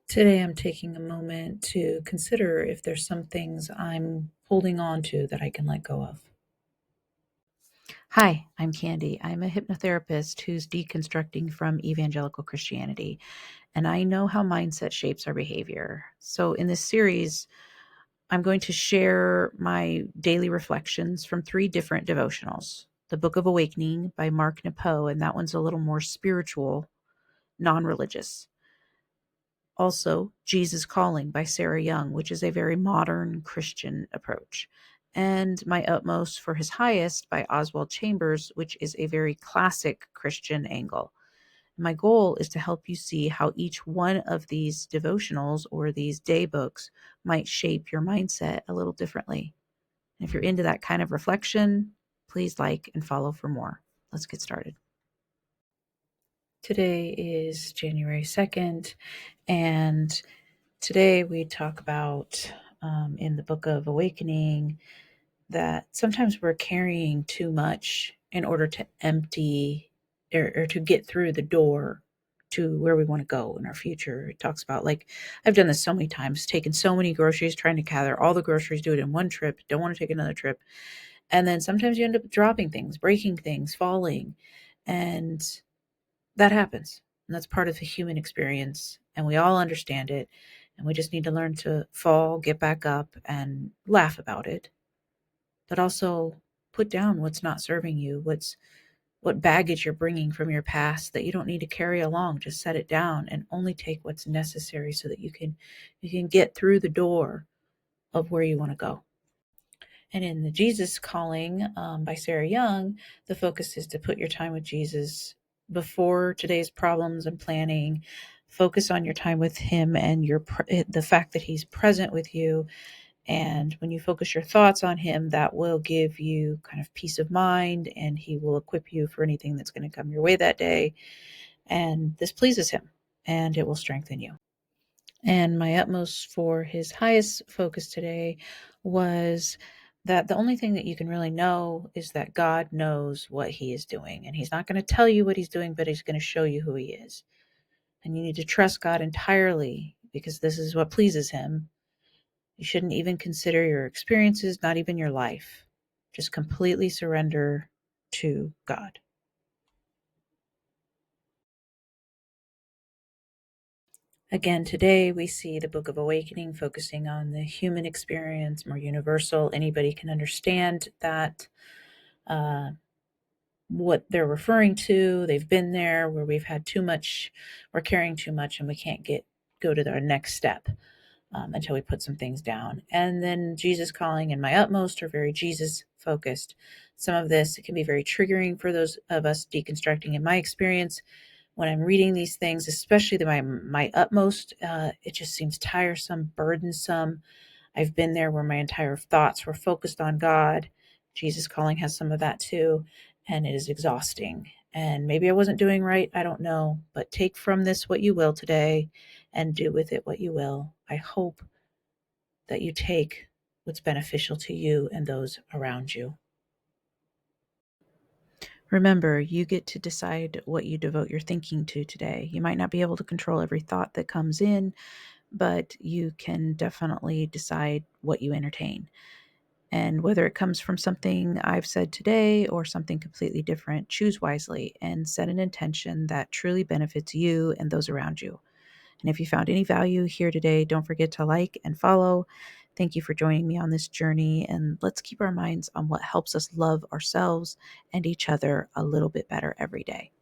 Today, I'm taking a moment to consider if there's some things I'm holding on to that I can let go of. Hi, I'm Candy. I'm a hypnotherapist who's deconstructing from evangelical Christianity, and I know how mindset shapes our behavior. So, in this series, I'm going to share my daily reflections from three different devotionals. The Book of Awakening by Mark Nepo, and that one's a little more spiritual, non religious. Also, Jesus Calling by Sarah Young, which is a very modern Christian approach. And My Utmost for His Highest by Oswald Chambers, which is a very classic Christian angle. My goal is to help you see how each one of these devotionals or these day books might shape your mindset a little differently. And if you're into that kind of reflection, please like and follow for more. Let's get started. Today is January 2nd, and today we talk about in the Book of Awakening that sometimes we're carrying too much in order to empty or to get through the door to where we want to go in our future. It talks about, like, I've done this so many times, taken so many groceries, trying to gather all the groceries, do it in one trip, don't want to take another trip. And then sometimes you end up dropping things, breaking things, falling. And that happens. And that's part of the human experience. And we all understand it. And we just need to learn to fall, get back up, and laugh about it. But also put down what's not serving you, what baggage you're bringing from your past that you don't need to carry along. Just set it down and only take what's necessary so that you can get through the door of where you want to go. And in the Jesus Calling by Sarah Young, the focus is to put your time with Jesus before today's problems and planning. Focus on your time with Him and the fact that He's present with you. And when you focus your thoughts on Him, that will give you kind of peace of mind, and He will equip you for anything that's going to come your way that day. And this pleases Him, and it will strengthen you. And my utmost for His highest focus today was that the only thing that you can really know is that God knows what He is doing. And He's not going to tell you what He's doing, but He's going to show you who He is. And you need to trust God entirely, because this is what pleases Him. You shouldn't even consider your experiences, not even your life. Just completely surrender to God. Again, today we see the Book of Awakening focusing on the human experience, more universal. Anybody can understand that, what they're referring to. They've been there where we've had too much, we're carrying too much, and we can't go to our next step until we put some things down. And then Jesus Calling and My Utmost are very Jesus focused. Some of this, it can be very triggering for those of us deconstructing. In my experience, when I'm reading these things, especially my utmost, it just seems tiresome, burdensome. I've been there where my entire thoughts were focused on God. Jesus Calling has some of that too, and it is exhausting. And maybe I wasn't doing right, I don't know, but take from this what you will today and do with it what you will. I hope that you take what's beneficial to you and those around you. Remember, you get to decide what you devote your thinking to today. You might not be able to control every thought that comes in, but you can definitely decide what you entertain. And whether it comes from something I've said today or something completely different, choose wisely and set an intention that truly benefits you and those around you. And if you found any value here today, don't forget to like and follow. Thank you for joining me on this journey, and let's keep our minds on what helps us love ourselves and each other a little bit better every day.